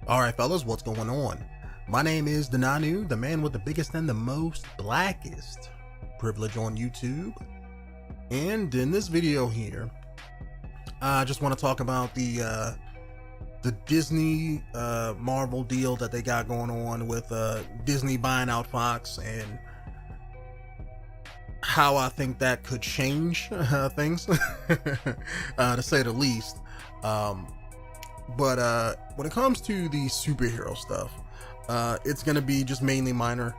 Alright fellas, what's going on? My name is Denonu, the man with the biggest and the most blackest privilege on YouTube. And in this video here, I just want to talk about the Disney Marvel deal that they got going on with Disney buying out Fox, and how I think that could change things, to say the least. But when it comes to the superhero stuff, it's gonna be just mainly minor.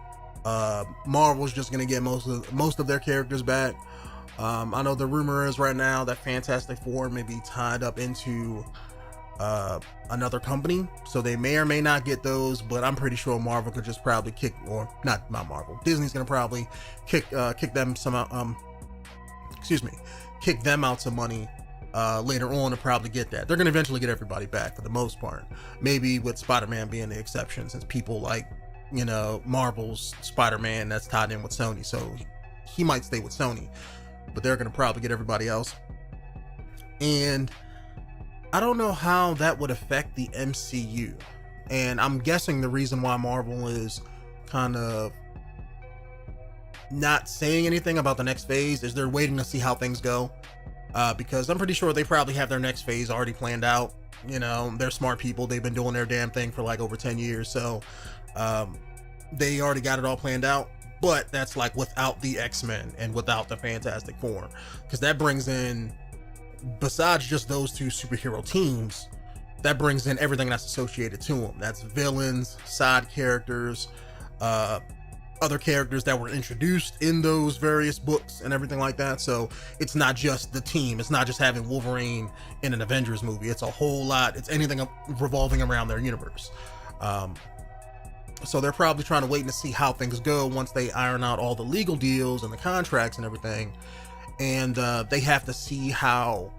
Marvel's just gonna get most of their characters back. I know the rumor is right now that Fantastic Four may be tied up into another company, so they may or may not get those, but I'm pretty sure Marvel could just probably kick, or not Marvel, Disney's gonna probably kick them some kick them out some money later on to probably get that. They're gonna eventually get everybody back for the most part, maybe with Spider-Man being the exception, since people like, you know, Marvel's Spider-Man that's tied in with Sony, so he might stay with Sony, but they're gonna probably get everybody else. And I don't know how that would affect the MCU, and I'm guessing the reason why Marvel is kind of not saying anything about the next phase is they're waiting to see how things go, because I'm pretty sure they probably have their next phase already planned out. You know, they're smart people, they've been doing their damn thing for like over 10 years, so they already got it all planned out. But that's like without the Xmen and without the Fantastic Four, because that brings in, besides just those two superhero teams, that brings in everything that's associated to them. That's villains, side characters, other characters that were introduced in those various books and everything like that. So it's not just the team, it's not just having Wolverine in an Avengers movie, it's a whole lot, it's anything revolving around their universe. So they're probably trying to wait and see how things go once they iron out all the legal deals and the contracts and everything. And they have to see how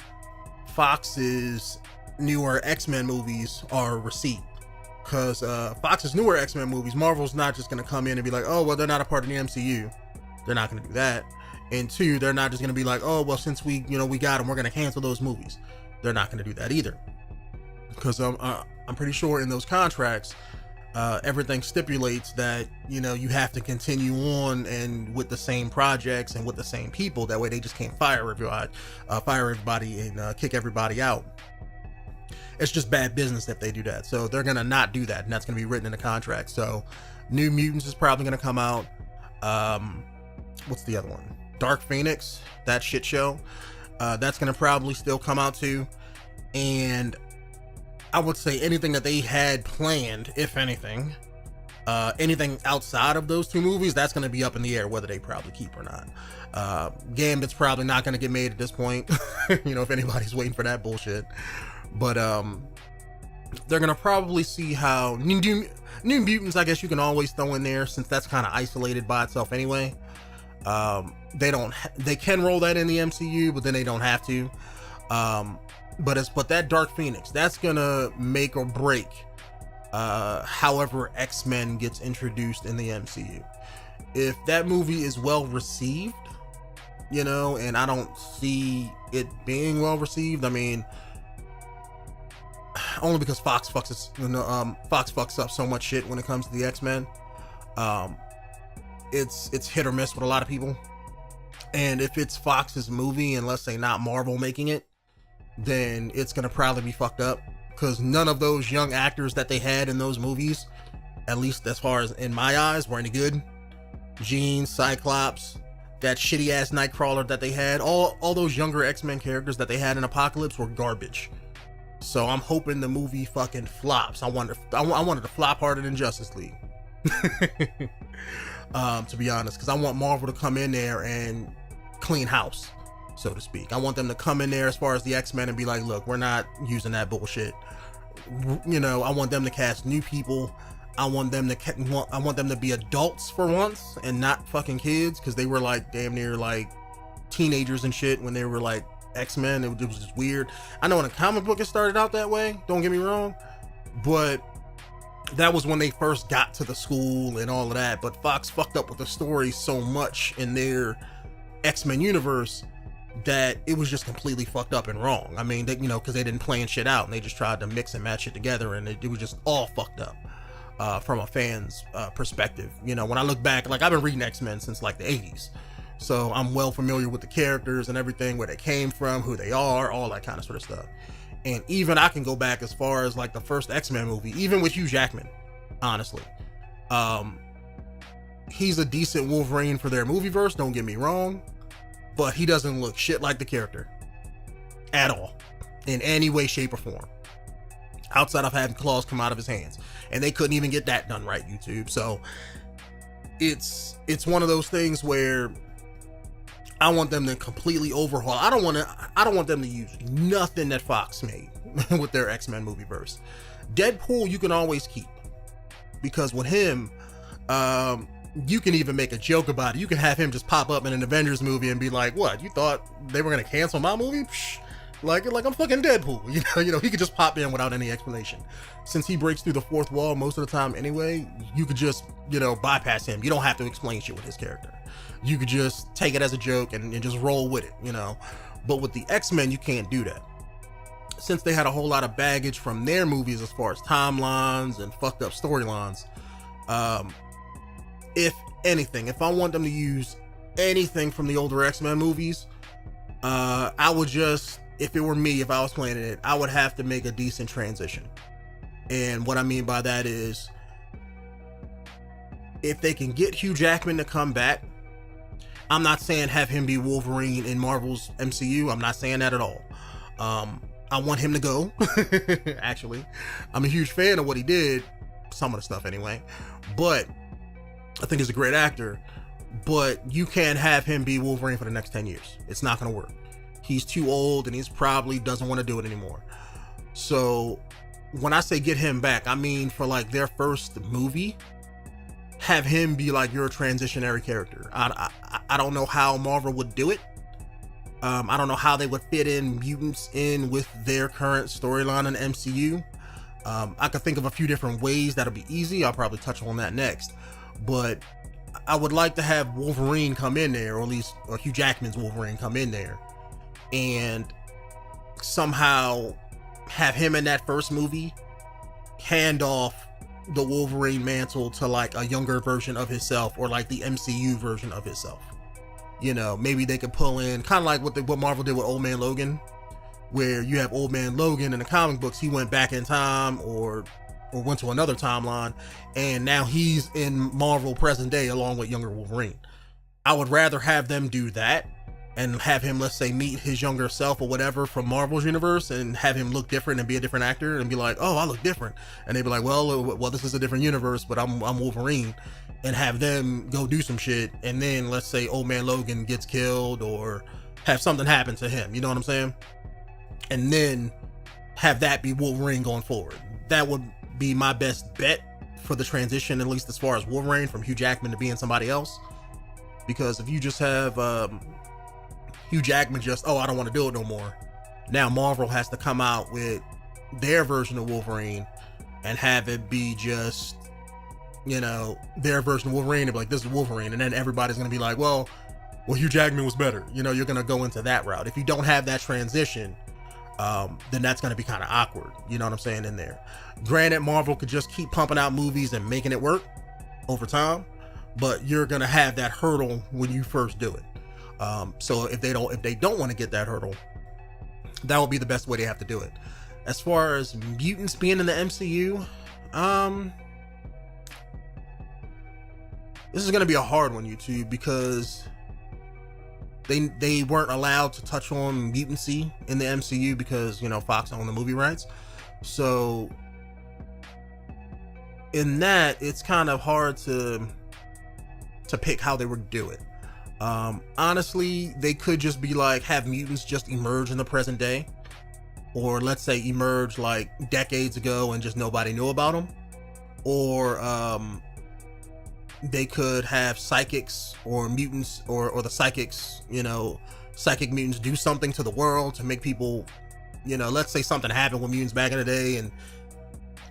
Fox's newer X-Men movies are received, because Fox's newer X-Men movies, Marvel's not just going to come in and be like, oh well, they're not a part of the MCU. They're not going to do that. And two, they're not just going to be like, oh well, since we got them, we're going to cancel those movies. They're not going to do that either, because I'm pretty sure in those contracts, everything stipulates that, you know, you have to continue on and with the same projects and with the same people. That way they just can't fire everybody and kick everybody out. It's just bad business if they do that. So they're gonna not do that, and that's gonna be written in the contract. So New Mutants is probably gonna come out. What's the other one? Dark Phoenix, that shit show. That's gonna probably still come out too. And I would say anything that they had planned, if anything, anything outside of those two movies, that's going to be up in the air whether they probably keep or not. Gambit's probably not going to get made at this point, you know, if anybody's waiting for that bullshit. But they're going to probably see how New Mutants, I guess you can always throw in there, since that's kind of isolated by itself anyway. They can roll that in the MCU, but then they don't have to. But that Dark Phoenix, that's gonna make or break however X-Men gets introduced in the MCU. If that movie is well received, you know, and I don't see it being well received, I mean, only because Fox fucks up so much shit when it comes to the X-Men. It's hit or miss with a lot of people, and if it's Fox's movie, and let's say not Marvel making it, then it's gonna probably be fucked up, because none of those young actors that they had in those movies, at least as far as in my eyes, were any good. Jean, Cyclops, that shitty ass Nightcrawler that they had, all those younger X-Men characters that they had in Apocalypse were garbage. So I'm hoping the movie fucking flops. I wanted to flop harder than Justice League. To be honest, because I want Marvel to come in there and clean house, so to speak. I want them to come in there as far as the X-Men and be like, look, we're not using that bullshit. You know, I want them to cast new people. I want them to be adults for once and not fucking kids, because they were like damn near like teenagers and shit when they were like X-Men. It was just weird. I know in a comic book it started out that way, don't get me wrong, but that was when they first got to the school and all of that. But Fox fucked up with the story so much in their X-Men universe that it was just completely fucked up and wrong. I mean, they, you know, because they didn't plan shit out and they just tried to mix and match it together, and it was just all fucked up from a fan's perspective. You know, when I look back, like I've been reading X-Men since like the 80s, so I'm well familiar with the characters and everything, where they came from, who they are, all that kind of sort of stuff. And even I can go back as far as like the first X-Men movie, even with Hugh Jackman, honestly. He's a decent Wolverine for their movieverse, don't get me wrong, but he doesn't look shit like the character at all, in any way, shape, or form, outside of having claws come out of his hands. And they couldn't even get that done right, YouTube. So it's one of those things where I want them to completely overhaul. I don't want them to use nothing that Fox made with their X-Men movieverse. Deadpool you can always keep, because with him, you can even make a joke about it. You can have him just pop up in an Avengers movie and be like, "What? You thought they were gonna cancel my movie? Psh, like I'm fucking Deadpool." You know, he could just pop in without any explanation. Since he breaks through the fourth wall most of the time anyway, you could just, you know, bypass him. You don't have to explain shit with his character. You could just take it as a joke and just roll with it, you know. But with the X-Men, you can't do that. Since they had a whole lot of baggage from their movies as far as timelines and fucked up storylines, if anything, if I want them to use anything from the older X-Men movies, I would just, if it were me, if I was planning it, I would have to make a decent transition. And what I mean by that is, if they can get Hugh Jackman to come back, I'm not saying have him be Wolverine in Marvel's MCU. I'm not saying that at all. I want him to go. Actually, I'm a huge fan of what he did, some of the stuff anyway, but I think he's a great actor. But you can't have him be Wolverine for the next 10 years. It's not going to work. He's too old and he's probably doesn't want to do it anymore. So when I say get him back, I mean for like their first movie, have him be like your transitionary character. I don't know how Marvel would do it. I don't know how they would fit in mutants in with their current storyline in the MCU. I could think of a few different ways that'll be easy. I'll probably touch on that next. But I would like to have Wolverine come in there, or at least Hugh Jackman's Wolverine come in there, and somehow have him in that first movie hand off the Wolverine mantle to like a younger version of himself, or like the MCU version of himself. You know, maybe they could pull in kind of like what Marvel did with Old Man Logan, where you have Old Man Logan in the comic books, he went back in time or went to another timeline, and now he's in Marvel present day along with younger Wolverine. I would rather have them do that and have him, let's say, meet his younger self or whatever from Marvel's universe, and have him look different and be a different actor and be like, "Oh, I look different," and they'd be like, well, this is a different universe, but I'm Wolverine," and have them go do some shit, and then let's say Old Man Logan gets killed or have something happen to him, you know what I'm saying? And then have that be Wolverine going forward. That would be my best bet for the transition, at least as far as Wolverine, from Hugh Jackman to being somebody else. Because if you just have Hugh Jackman just, "Oh, I don't want to do it no more," now Marvel has to come out with their version of Wolverine and have it be just, you know, their version of Wolverine, and be like, "This is Wolverine," and then everybody's gonna be like, well, Hugh Jackman was better. You know, you're gonna go into that route. If you don't have that transition, then that's going to be kind of awkward, you know what I'm saying, in there. Granted, Marvel could just keep pumping out movies and making it work over time, but you're going to have that hurdle when you first do it. So if they don't want to get that hurdle, that would be the best way they have to do it. As far as mutants being in the MCU, this is going to be a hard one, YouTube, because they weren't allowed to touch on mutancy in the MCU because, you know, Fox owned the movie rights. So in that, it's kind of hard to pick how they would do it. Honestly, they could just be like, have mutants just emerge in the present day, or let's say emerge like decades ago and just nobody knew about them, or they could have psychics or mutants or the psychics, you know, psychic mutants do something to the world to make people, you know, let's say something happened with mutants back in the day and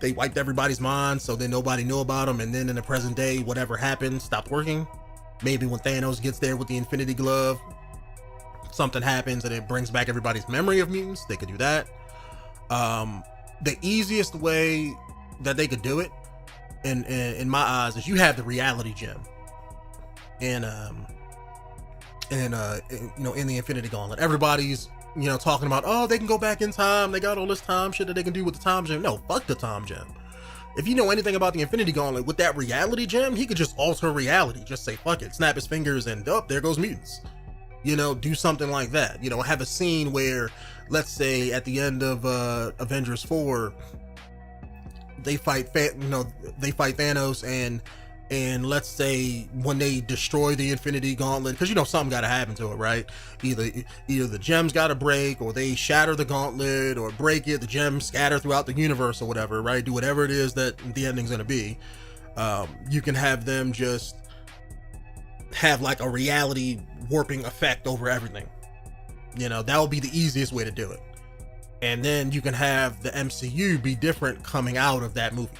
they wiped everybody's mind, so then nobody knew about them, and then in the present day, whatever happened stopped working. Maybe when Thanos gets there with the Infinity Glove, something happens and it brings back everybody's memory of mutants, they could do that. The easiest way that they could do it, in my eyes, is you have the reality gem in in the Infinity Gauntlet. Everybody's talking about, oh, they can go back in time, they got all this time shit that they can do with the time gem. No, fuck the time gem. If you know anything about the Infinity Gauntlet, with that reality gem, he could just alter reality, just say fuck it, snap his fingers, and there goes mutants. Do something like that. Have a scene where, let's say at the end of Avengers 4, they fight Thanos, and let's say when they destroy the Infinity Gauntlet, because something got to happen to it, right? Either the gems got to break, or they shatter the gauntlet, or break it, the gems scatter throughout the universe or whatever, right? Do whatever it is that the ending's gonna be. You can have them just have like a reality warping effect over everything. That would be the easiest way to do it. And then you can have the MCU be different coming out of that movie.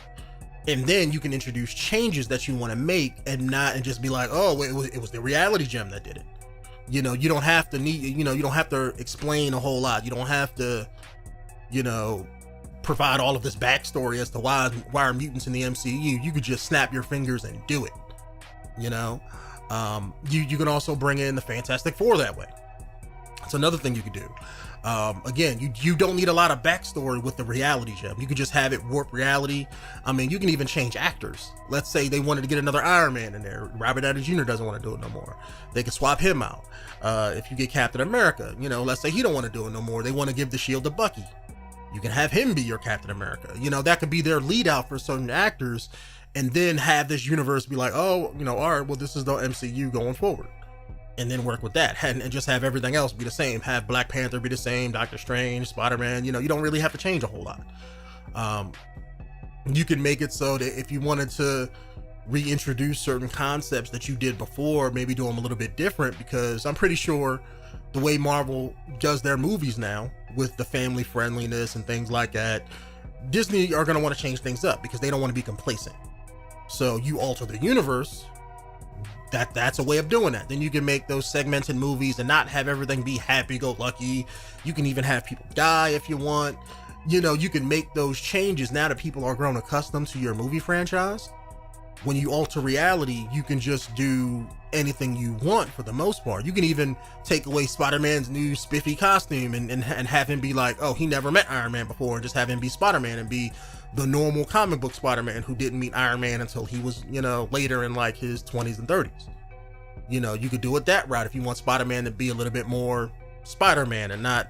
And then you can introduce changes that you want to make, and just be like, oh, it was the reality gem that did it. You don't have to you don't have to explain a whole lot. You don't have to, provide all of this backstory as to why are mutants in the MCU. You could just snap your fingers and do it. You can also bring in the Fantastic Four that way. It's another thing you could do. Again, you don't need a lot of backstory with the reality gem. You could just have it warp reality. I mean, you can even change actors. Let's say they wanted to get another Iron Man in there. Robert Downey Jr. doesn't want to do it no more. They could swap him out. If you get Captain America, let's say he don't want to do it no more. They want to give the shield to Bucky. You can have him be your Captain America. That could be their lead out for certain actors, and then have this universe be like, oh, all right, well, this is the MCU going forward. And then work with that, and just have everything else be the same. Have Black Panther be the same, Doctor Strange, Spider-Man. You don't really have to change a whole lot. You can make it so that if you wanted to reintroduce certain concepts that you did before, maybe do them a little bit different, because I'm pretty sure the way Marvel does their movies now, with the family friendliness and things like that, Disney are going to want to change things up because they don't want to be complacent. So you alter the universe. That's a way of doing that. Then you can make those segmented movies and not have everything be happy-go-lucky. You can even have people die if you want. You can make those changes now that people are grown accustomed to your movie franchise. When you alter reality, you can just do anything you want for the most part. You can even take away Spider-Man's new spiffy costume and have him be like, oh, he never met Iron Man before, and just have him be Spider-Man and be the normal comic book Spider-Man who didn't meet Iron Man until he was, later in like his 20s and 30s. You could do it that route if you want Spider-Man to be a little bit more Spider-Man and not,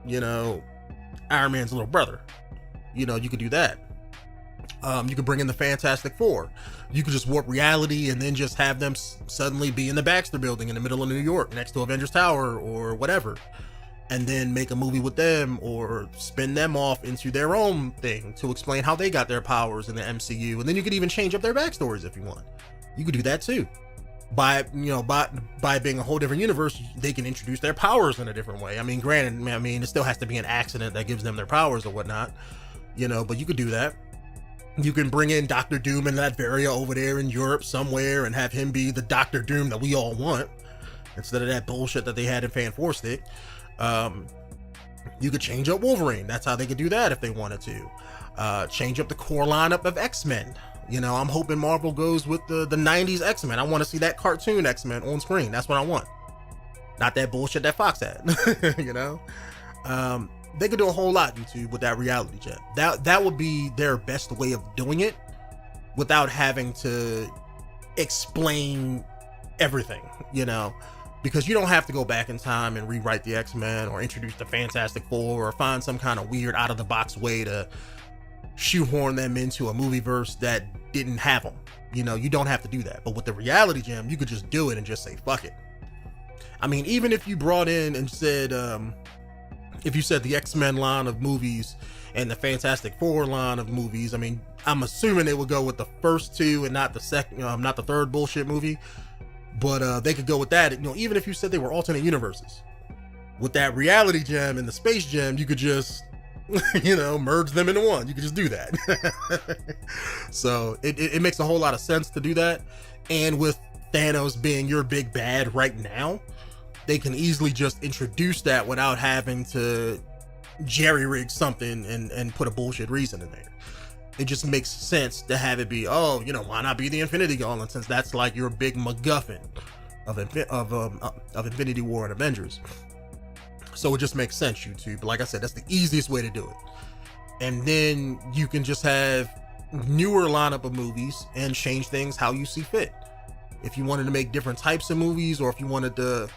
Iron Man's little brother. You could do that. You could bring in the Fantastic Four. You could just warp reality and then just have them suddenly be in the Baxter Building in the middle of New York next to Avengers Tower or whatever. And then make a movie with them, or spin them off into their own thing to explain how they got their powers in the MCU. And then you could even change up their backstories if you want. You could do that too. By being a whole different universe, they can introduce their powers in a different way. I mean, granted, it still has to be an accident that gives them their powers or whatnot, but you could do that. You can bring in Doctor Doom and Latveria over there in Europe somewhere and have him be the Doctor Doom that we all want, instead of that bullshit that they had in Fan 4 Stick. You could change up Wolverine. That's how they could do that if they wanted to. Change up the core lineup of Xmen. I'm hoping Marvel goes with the 90s Xmen. I want to see that cartoon Xmen on screen. That's what I want. Not that bullshit that Fox had. They could do a whole lot, YouTube, with that reality jet. That would be their best way of doing it without having to explain everything, because you don't have to go back in time and rewrite the X-Men or introduce the Fantastic Four or find some kind of weird out of the box way to shoehorn them into a movie verse that didn't have them. You don't have to do that. But with the reality gem, you could just do it and just say fuck it. I mean, even if you brought in and said, if you said the X-Men line of movies and the Fantastic Four line of movies, I mean, I'm assuming they would go with the first two and not the second, not the third bullshit movie. But they could go with that. Even if you said they were alternate universes, with that reality gem and the space gem, you could just, merge them into one. You could just do that. So it makes a whole lot of sense to do that. And with Thanos being your big bad right now, they can easily just introduce that without having to jerry-rig something and put a bullshit reason in there. It just makes sense to have it be, oh, you know, why not be the Infinity Gauntlet, since that's like your big MacGuffin of Infinity War and Avengers. So it just makes sense, YouTube. Like I said, that's the easiest way to do it. And then you can just have newer lineup of movies and change things how you see fit. If you wanted to make different types of movies, or if you wanted to,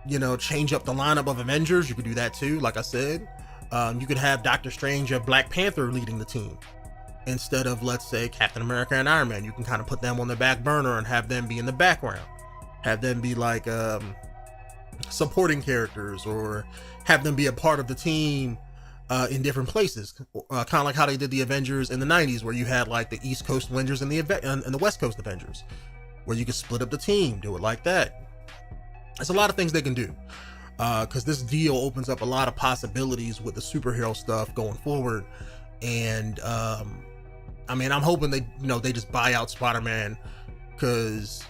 you know, change up the lineup of Avengers, you could do that too. Like I said, you could have Doctor Strange or Black Panther leading the team instead of, let's say, Captain America and Iron Man. You can kind of put them on the back burner and have them be in the background, have them be like supporting characters, or have them be a part of the team in different places, kind of like how they did the Avengers in the 90s, where you had like the East Coast Avengers and the West Coast Avengers, where you could split up the team, do it like that. There's a lot of things they can do, because this deal opens up a lot of possibilities with the superhero stuff going forward. And I mean, I'm hoping they just buy out Spider-Man, because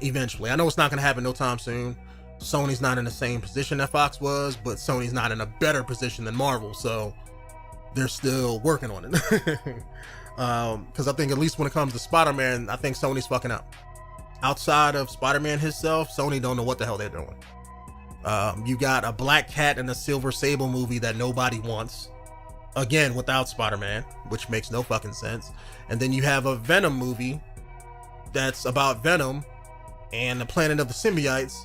eventually, I know it's not going to happen no time soon. Sony's not in the same position that Fox was, but Sony's not in a better position than Marvel, so they're still working on it. Because I think at least when it comes to Spider-Man, I think Sony's fucking up. Outside of Spider-Man himself, Sony don't know what the hell they're doing. You got a Black Cat and a Silver Sable movie that nobody wants, again without Spider-Man, which makes no fucking sense. And then you have a Venom movie that's about Venom and the planet of the symbiotes,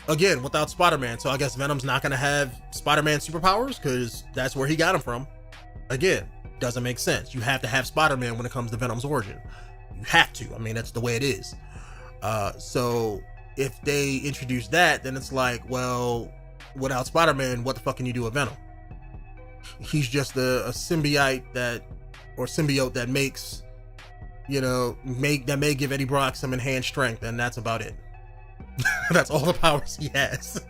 again without Spider-Man. So I guess Venom's not gonna have Spider-Man superpowers, because that's where he got him from. Again, doesn't make sense. You have to have Spider-Man when it comes to Venom's origin. You have to. I mean, that's the way it is. So if they introduce that, then it's like, well, without Spider-Man, what the fuck can you do with Venom? He's just a symbiote that makes, that may give Eddie Brock some enhanced strength, and that's about it. That's all the powers he has.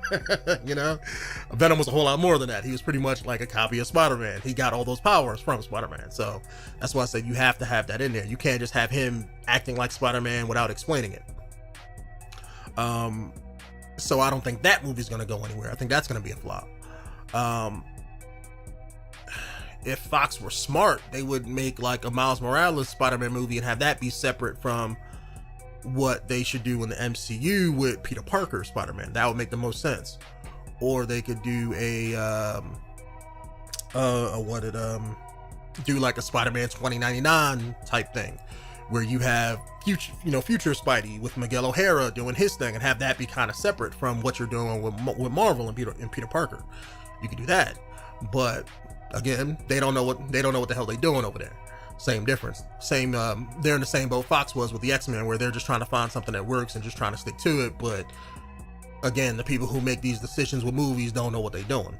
Venom was a whole lot more than that. He was pretty much like a copy of Spider-Man. He got all those powers from Spider-Man. So that's why I said you have to have that in there. You can't just have him acting like Spider-Man without explaining it. So I don't think that movie's gonna go anywhere. I think that's gonna be a flop. If Fox were smart, they would make like a Miles Morales Spider-Man movie and have that be separate from what they should do in the MCU with Peter Parker Spider-Man. That would make the most sense. Or they could do do like a Spider-Man 2099 type thing, where you have future Spidey with Miguel O'Hara doing his thing, and have that be kind of separate from what you're doing with Marvel and Peter Parker. You could do that, but again, they don't know what the hell they're doing over there. Same difference. Same. They're in the same boat Fox was with the Xmen, where they're just trying to find something that works and just trying to stick to it. But again, the people who make these decisions with movies don't know what they're doing.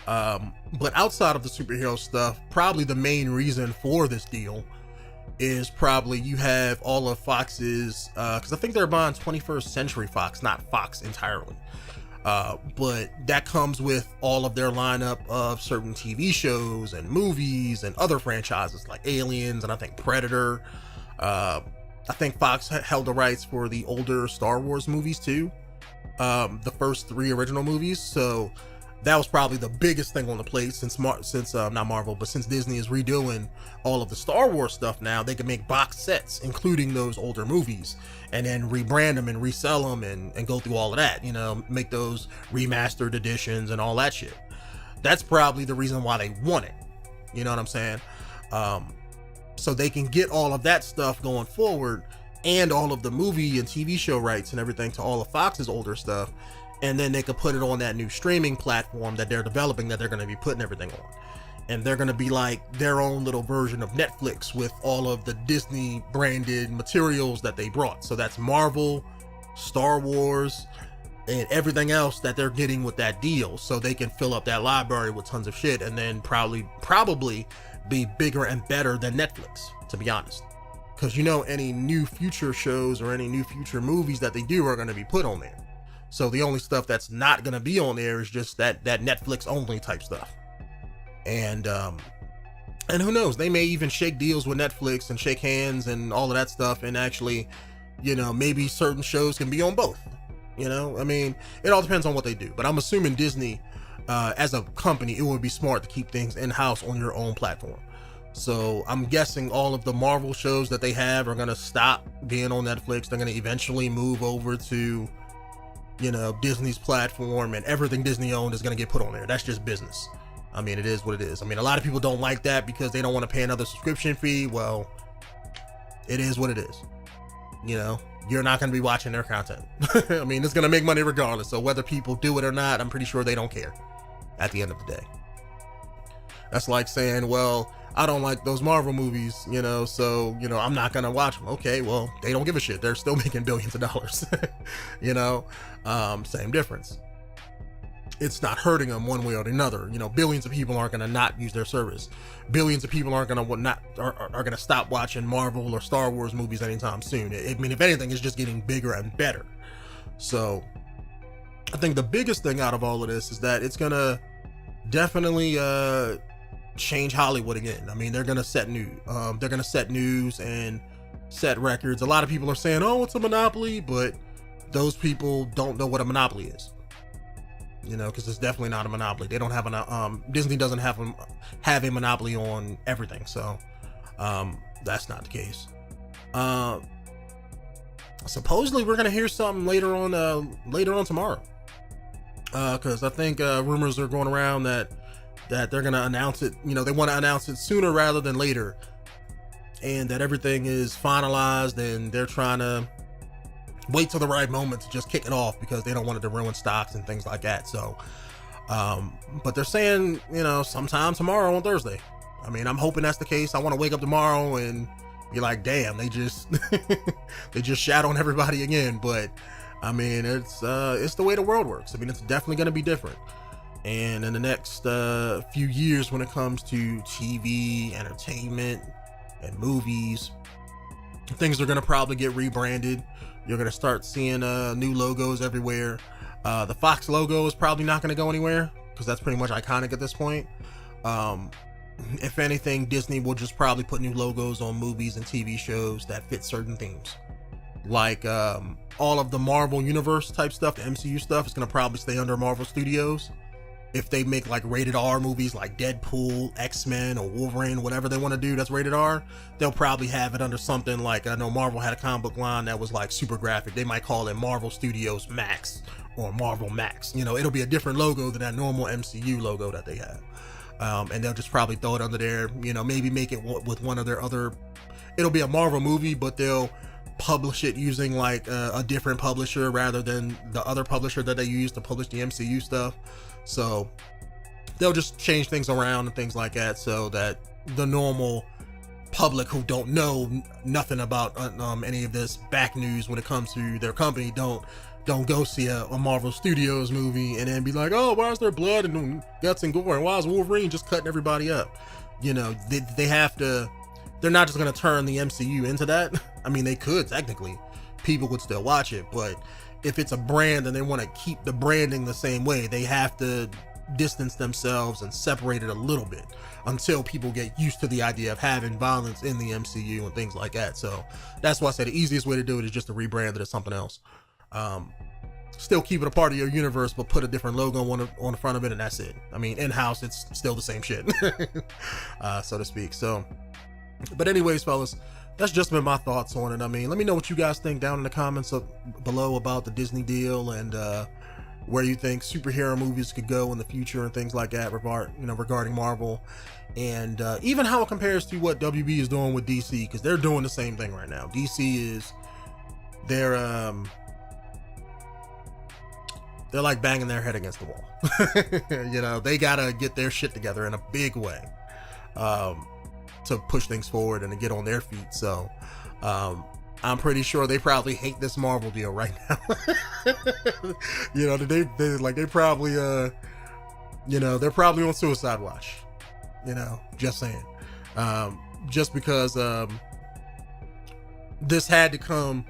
But outside of the superhero stuff, probably the main reason for this deal is probably you have all of Fox's, because I think they're buying 21st Century Fox, not Fox entirely. But that comes with all of their lineup of certain TV shows and movies and other franchises like Aliens and I think Predator. I think Fox held the rights for the older Star Wars movies too, the first 3 original movies. So that was probably the biggest thing on the plate since not Marvel, but since Disney is redoing all of the Star Wars stuff now, they can make box sets including those older movies and then rebrand them and resell them and go through all of that, make those remastered editions and all that shit. That's probably the reason why they want it. You know what I'm saying? So they can get all of that stuff going forward and all of the movie and TV show rights and everything to all of Fox's older stuff. And then they could put it on that new streaming platform that they're developing, that they're going to be putting everything on. And they're going to be like their own little version of Netflix with all of the Disney branded materials that they brought. So that's Marvel, Star Wars, and everything else that they're getting with that deal. So they can fill up that library with tons of shit and then probably be bigger and better than Netflix, to be honest. Because any new future shows or any new future movies that they do are going to be put on there. So the only stuff that's not going to be on there is just that Netflix only type stuff. And who knows, they may even shake deals with Netflix and shake hands and all of that stuff. And actually, maybe certain shows can be on both. You know, I mean, it all depends on what they do, but I'm assuming Disney, as a company, it would be smart to keep things in-house on your own platform. So I'm guessing all of the Marvel shows that they have are going to stop being on Netflix. They're going to eventually move over to, you know, Disney's platform, and everything Disney owned is going to get put on there. That's just business. I mean, it is what it is. I mean, a lot of people don't like that because they don't want to pay another subscription fee. Well, it is what it is. You know, you're not going to be watching their content. I mean, it's going to make money regardless. So whether people do it or not, I'm pretty sure they don't care at the end of the day. That's like saying, well, I don't like those Marvel movies, you know, so, you know, I'm not going to watch them. Okay, well, they don't give a shit. They're still making billions of dollars, you know, same difference. It's not hurting them one way or another. You know, billions of people aren't going to not use their service. Billions of people aren't going to are going to stop watching Marvel or Star Wars movies anytime soon. I mean, if anything, it's just getting bigger and better. So I think the biggest thing out of all of this is that it's going to definitely change Hollywood again. I mean, they're going to set news and set records. A lot of people are saying, oh, it's a monopoly, but those people don't know what a monopoly is. You know, because it's definitely not a monopoly. They don't have Disney doesn't have a monopoly on everything. So that's not the case. Supposedly we're gonna hear something later on tomorrow. Because I think rumors are going around that they're gonna announce it. You know, they want to announce it sooner rather than later, and that everything is finalized, and they're trying to wait till the right moment to just kick it off because they don't want it to ruin stocks and things like that. So, but they're saying, you know, sometime tomorrow on Thursday. I mean, I'm hoping that's the case. I want to wake up tomorrow and be like, damn, they just they just shat on everybody again. But I mean, it's the way the world works. I mean, it's definitely going to be different. And in the next few years, when it comes to TV, entertainment, and movies, things are going to probably get rebranded. You're going to start seeing new logos everywhere. The Fox logo is probably not going to go anywhere because that's pretty much iconic at this point. If anything, Disney will just probably put new logos on movies and TV shows that fit certain themes. Like all of the Marvel Universe type stuff, the MCU stuff, is going to probably stay under Marvel Studios. If they make like rated R movies like Deadpool, Xmen, or Wolverine, whatever they want to do that's rated R, they'll probably have it under something like, I know Marvel had a comic book line that was like super graphic. They might call it Marvel Studios Max or Marvel Max. You know, it'll be a different logo than that normal MCU logo that they have. And they'll just probably throw it under there, you know, maybe make it with one of their other, it'll be a Marvel movie, but they'll publish it using like a different publisher rather than the other publisher that they use to publish the MCU stuff. So they'll just change things around and things like that so that the normal public who don't know nothing about any of this back news when it comes to their company don't go see a Marvel Studios movie and then be like, oh, why is there blood and guts and gore, and why is Wolverine just cutting everybody up? You know, they have to, they're not just going to turn the MCU into that. I mean, they could technically, people would still watch it, but if it's a brand and they want to keep the branding the same way, they have to distance themselves and separate it a little bit until people get used to the idea of having violence in the MCU and things like that. So that's why I say the easiest way to do it is just to rebrand it as something else. Still keep it a part of your universe, but put a different logo on the front of it, and that's it. I mean, in-house, it's still the same shit, so to speak. So, but anyways, fellas, that's just been my thoughts on it. I mean, let me know what you guys think down in the comments below about the Disney deal and where you think superhero movies could go in the future and things like that, regarding Marvel, and even how it compares to what WB is doing with DC, because they're doing the same thing right now. DC is they're like banging their head against the wall. You know, they gotta get their shit together in a big way to push things forward and to get on their feet. So I'm pretty sure they probably hate this Marvel deal right now. You know, they probably they're probably on suicide watch. You know, just saying. Just because this had to come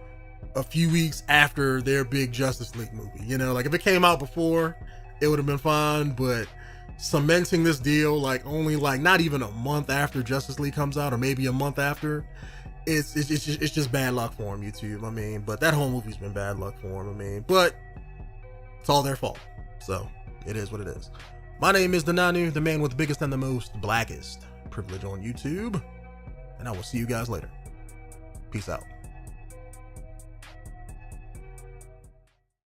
a few weeks after their big Justice League movie. You know, like if it came out before, it would have been fine, but cementing this deal like only like not even a month after Justice League comes out, or maybe a month after, it's just bad luck for him, YouTube. I mean, but that whole movie's been bad luck for him. I mean, but It's all their fault. So it is what it is. My name is Denonu, the man with the biggest and the most blackest privilege on YouTube. And I will see you guys later. Peace out.